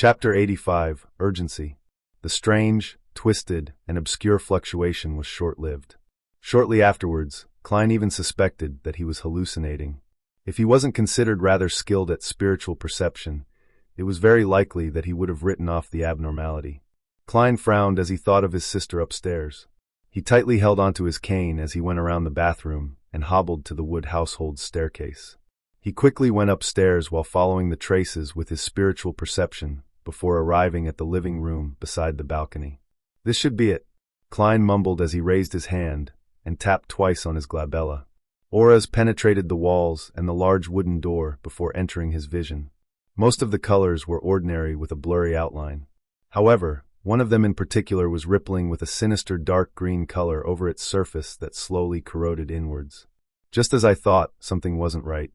Chapter 85, Urgency. The strange, twisted, and obscure fluctuation was short-lived. Shortly afterwards, Klein even suspected that he was hallucinating. If he wasn't considered rather skilled at spiritual perception, it was very likely that he would have written off the abnormality. Klein frowned as he thought of his sister upstairs. He tightly held onto his cane as he went around the bathroom and hobbled to the wood household staircase. He quickly went upstairs while following the traces with his spiritual perception before arriving at the living room beside the balcony. "This should be it," Klein mumbled as he raised his hand and tapped twice on his glabella. Auras penetrated the walls and the large wooden door before entering his vision. Most of the colors were ordinary with a blurry outline. However, one of them in particular was rippling with a sinister dark green color over its surface that slowly corroded inwards. Just as I thought, something wasn't right.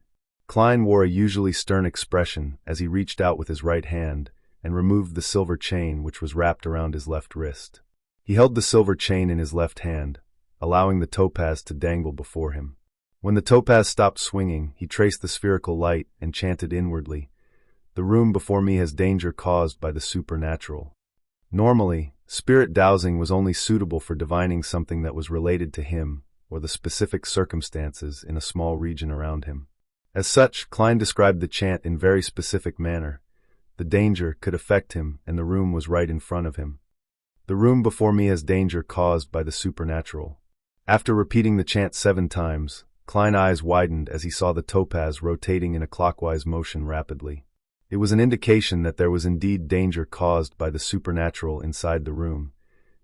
Klein wore a usually stern expression as he reached out with his right hand and removed the silver chain which was wrapped around his left wrist. He held the silver chain in his left hand, allowing the topaz to dangle before him. When the topaz stopped swinging, he traced the spherical light and chanted inwardly, "The room before me has danger caused by the supernatural." Normally, spirit dowsing was only suitable for divining something that was related to him or the specific circumstances in a small region around him. As such, Klein described the chant in very specific manner. The danger could affect him, and the room was right in front of him. "The room before me has danger caused by the supernatural." After repeating the chant 7 times, Klein's eyes widened as he saw the topaz rotating in a clockwise motion rapidly. It was an indication that there was indeed danger caused by the supernatural inside the room,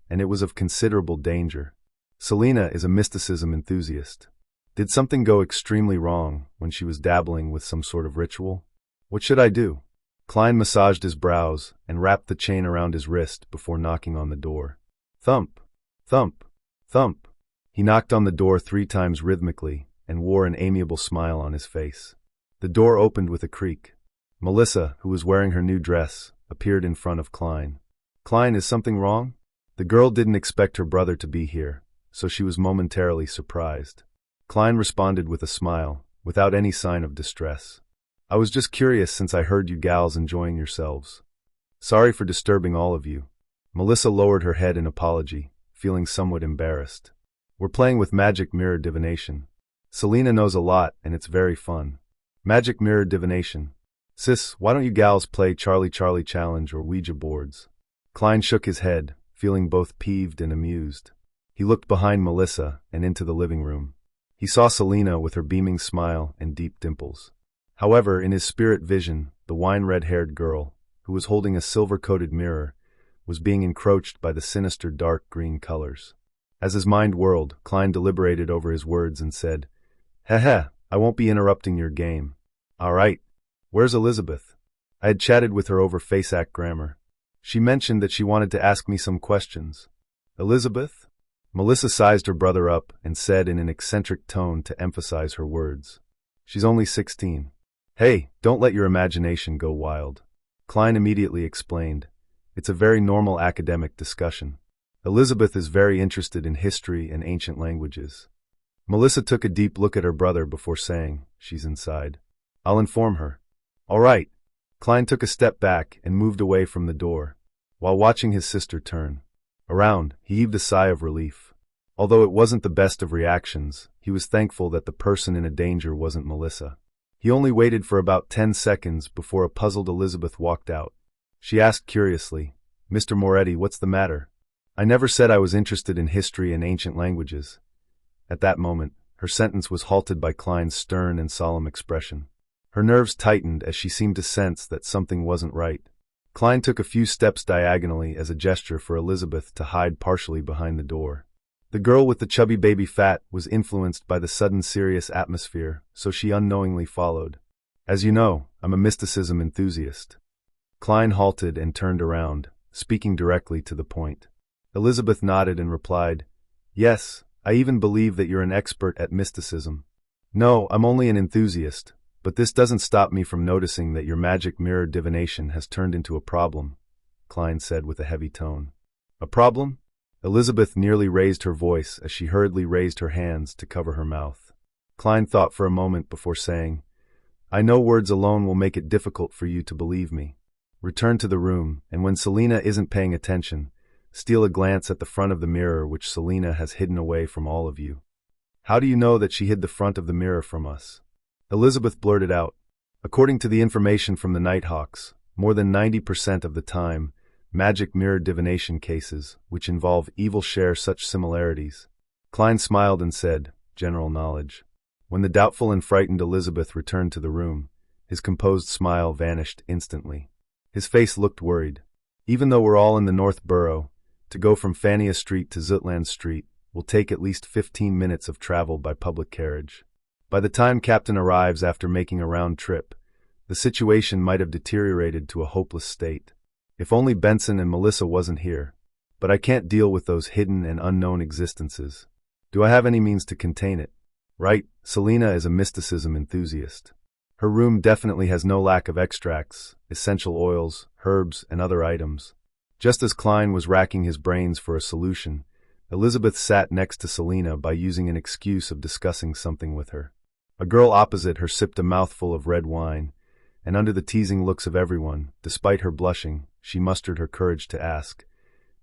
and it was of considerable danger. Selena is a mysticism enthusiast. Did something go extremely wrong when she was dabbling with some sort of ritual? What should I do? Klein massaged his brows and wrapped the chain around his wrist before knocking on the door. Thump, thump, thump. He knocked on the door 3 times rhythmically and wore an amiable smile on his face. The door opened with a creak. Melissa, who was wearing her new dress, appeared in front of Klein. "Klein, is something wrong?" The girl didn't expect her brother to be here, so she was momentarily surprised. Klein responded with a smile, without any sign of distress. "I was just curious since I heard you gals enjoying yourselves. Sorry for disturbing all of you." Melissa lowered her head in apology, feeling somewhat embarrassed. "We're playing with magic mirror divination. Selena knows a lot, and it's very fun." "Magic mirror divination. Sis, why don't you gals play Charlie Charlie Challenge or Ouija boards?" Klein shook his head, feeling both peeved and amused. He looked behind Melissa and into the living room. He saw Selena with her beaming smile and deep dimples. However, in his spirit vision, the wine-red-haired girl, who was holding a silver-coated mirror, was being encroached by the sinister dark green colors. As his mind whirled, Klein deliberated over his words and said, "Heh, I won't be interrupting your game." "All right. Where's Elizabeth?" I had chatted with her over FaceAct grammar. She mentioned that she wanted to ask me some questions. "Elizabeth?" Melissa sized her brother up and said in an eccentric tone to emphasize her words, "She's only 16. "Hey, don't let your imagination go wild." Klein immediately explained, "It's a very normal academic discussion. Elizabeth is very interested in history and ancient languages." Melissa took a deep look at her brother before saying, "She's inside. I'll inform her." "All right." Klein took a step back and moved away from the door. While watching his sister turn around, he heaved a sigh of relief. Although it wasn't the best of reactions, he was thankful that the person in danger wasn't Melissa. He only waited for about 10 seconds before a puzzled Elizabeth walked out. She asked curiously, "Mr. Moretti, what's the matter?" "I never said I was interested in history and ancient languages." At that moment, her sentence was halted by Klein's stern and solemn expression. Her nerves tightened as she seemed to sense that something wasn't right. Klein took a few steps diagonally as a gesture for Elizabeth to hide partially behind the door. The girl with the chubby baby fat was influenced by the sudden serious atmosphere, so she unknowingly followed. "As you know, I'm a mysticism enthusiast." Klein halted and turned around, speaking directly to the point. Elizabeth nodded and replied, "Yes, I even believe that you're an expert at mysticism." "No, I'm only an enthusiast, but this doesn't stop me from noticing that your magic mirror divination has turned into a problem," Klein said with a heavy tone. "A problem?" Elizabeth nearly raised her voice as she hurriedly raised her hands to cover her mouth. Klein thought for a moment before saying, "I know words alone will make it difficult for you to believe me. return to the room, and when Selina isn't paying attention, steal a glance at the front of the mirror which Selina has hidden away from all of you. How do you know that she hid the front of the mirror from us? Elizabeth blurted out. According to the information from the Nighthawks, more than 90% of the time, magic mirror divination cases, which involve evil, share such similarities. Klein smiled and said, general knowledge. When the doubtful and frightened Elizabeth returned to the room, his composed smile vanished instantly. His face looked worried. Even though we're all in the North Borough, to go from Fania Street to Zutland Street will take at least 15 minutes of travel by public carriage. By the time Captain arrives after making a round trip, the situation might have deteriorated to a hopeless state. If only Benson and Melissa wasn't here. But I can't deal with those hidden and unknown existences. Do I have any means to contain it? Right, Selina is a mysticism enthusiast. Her room definitely has no lack of extracts, essential oils, herbs, and other items. Just as Klein was racking his brains for a solution, Elizabeth sat next to Selina by using an excuse of discussing something with her. A girl opposite her sipped a mouthful of red wine, and under the teasing looks of everyone, despite her blushing, she mustered her courage to ask,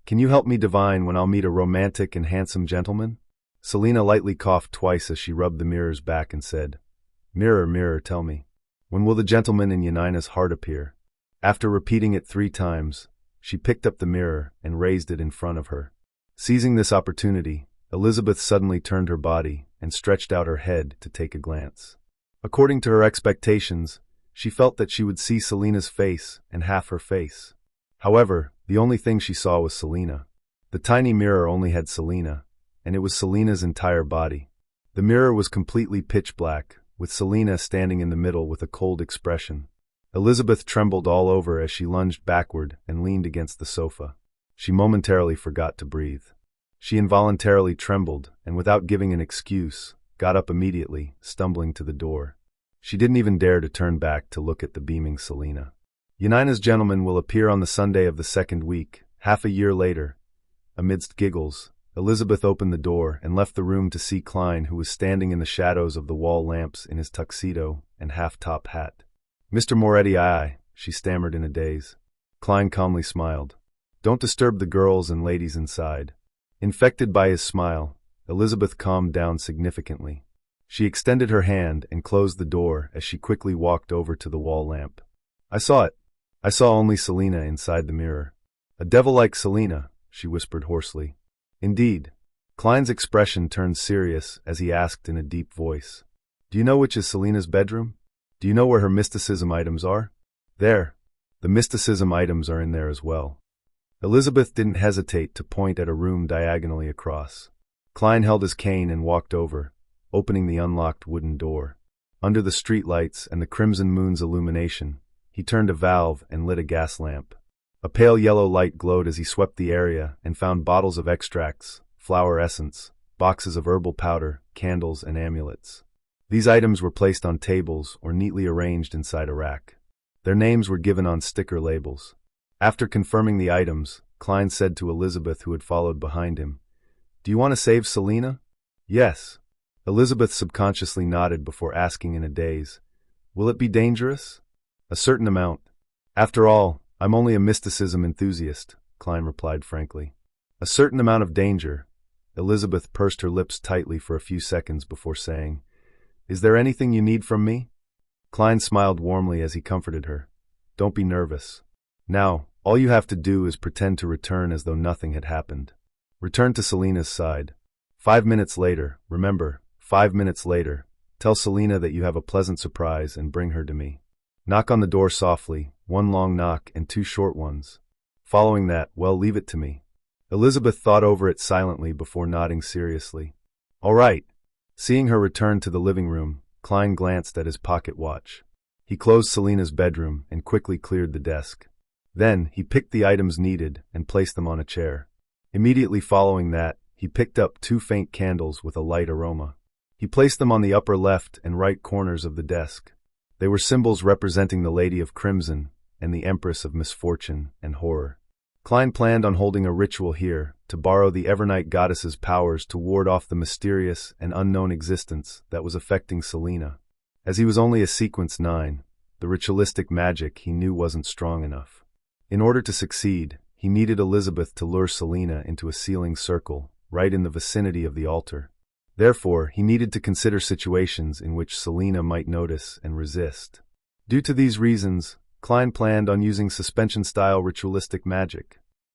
"Can you help me divine when I'll meet a romantic and handsome gentleman?" Selina lightly coughed twice as she rubbed the mirror's back and said, "Mirror, mirror, tell me, when will the gentleman in Yanina's heart appear?" After repeating it 3 times, she picked up the mirror and raised it in front of her. Seizing this opportunity, Elizabeth suddenly turned her body and stretched out her head to take a glance. According to her expectations, she felt that she would see Selina's face and half her face. However, the only thing she saw was Selina. The tiny mirror only had Selina, and it was Selina's entire body. The mirror was completely pitch black, with Selina standing in the middle with a cold expression. Elizabeth trembled all over as she lunged backward and leaned against the sofa. She momentarily forgot to breathe. She involuntarily trembled, and without giving an excuse, got up immediately, stumbling to the door. She didn't even dare to turn back to look at the beaming Selina. Yanina's gentleman will appear on the Sunday of the 2nd week, half a year later. Amidst giggles, Elizabeth opened the door and left the room to see Klein, who was standing in the shadows of the wall lamps in his tuxedo and half-top hat. "Mr. Moretti, aye," she stammered in a daze. Klein calmly smiled. "Don't disturb the girls and ladies inside." Infected by his smile, Elizabeth calmed down significantly. She extended her hand and closed the door as she quickly walked over to the wall lamp. "I saw it. I saw only Selina inside the mirror." "A devil-like Selina," she whispered hoarsely. "Indeed." Klein's expression turned serious as he asked in a deep voice, "Do you know which is Selina's bedroom? Do you know where her mysticism items are?" "There. The mysticism items are in there as well." Elizabeth didn't hesitate to point at a room diagonally across. Klein held his cane and walked over, opening the unlocked wooden door. Under the streetlights and the crimson moon's illumination, he turned a valve and lit a gas lamp. A pale yellow light glowed as he swept the area and found bottles of extracts, flower essence, boxes of herbal powder, candles, and amulets. These items were placed on tables or neatly arranged inside a rack. Their names were given on sticker labels. After confirming the items, Klein said to Elizabeth, who had followed behind him, "Do you want to save Selina?" "Yes." Elizabeth subconsciously nodded before asking in a daze, "Will it be dangerous?" "A certain amount. After all, I'm only a mysticism enthusiast," Klein replied frankly. "A certain amount of danger." Elizabeth pursed her lips tightly for a few seconds before saying, "Is there anything you need from me?" Klein smiled warmly as he comforted her. "Don't be nervous. Now, all you have to do is pretend to return as though nothing had happened. Return to Selina's side. 5 minutes later, remember, 5 minutes later, tell Selina that you have a pleasant surprise and bring her to me. Knock on the door softly, 1 long knock and 2 short ones. Following that, well, leave it to me." Elizabeth thought over it silently before nodding seriously. "All right." Seeing her return to the living room, Klein glanced at his pocket watch. He closed Selina's bedroom and quickly cleared the desk. Then, he picked the items needed and placed them on a chair. Immediately following that, he picked up 2 faint candles with a light aroma. He placed them on the upper left and right corners of the desk. They were symbols representing the Lady of Crimson and the Empress of Misfortune and Horror. Klein planned on holding a ritual here to borrow the Evernight goddess's powers to ward off the mysterious and unknown existence that was affecting Selina. As he was only a sequence 9, the ritualistic magic he knew wasn't strong enough. In order to succeed, he needed Elizabeth to lure Selina into a sealing circle, right in the vicinity of the altar. Therefore, he needed to consider situations in which Selina might notice and resist. Due to these reasons, Klein planned on using suspension-style ritualistic magic.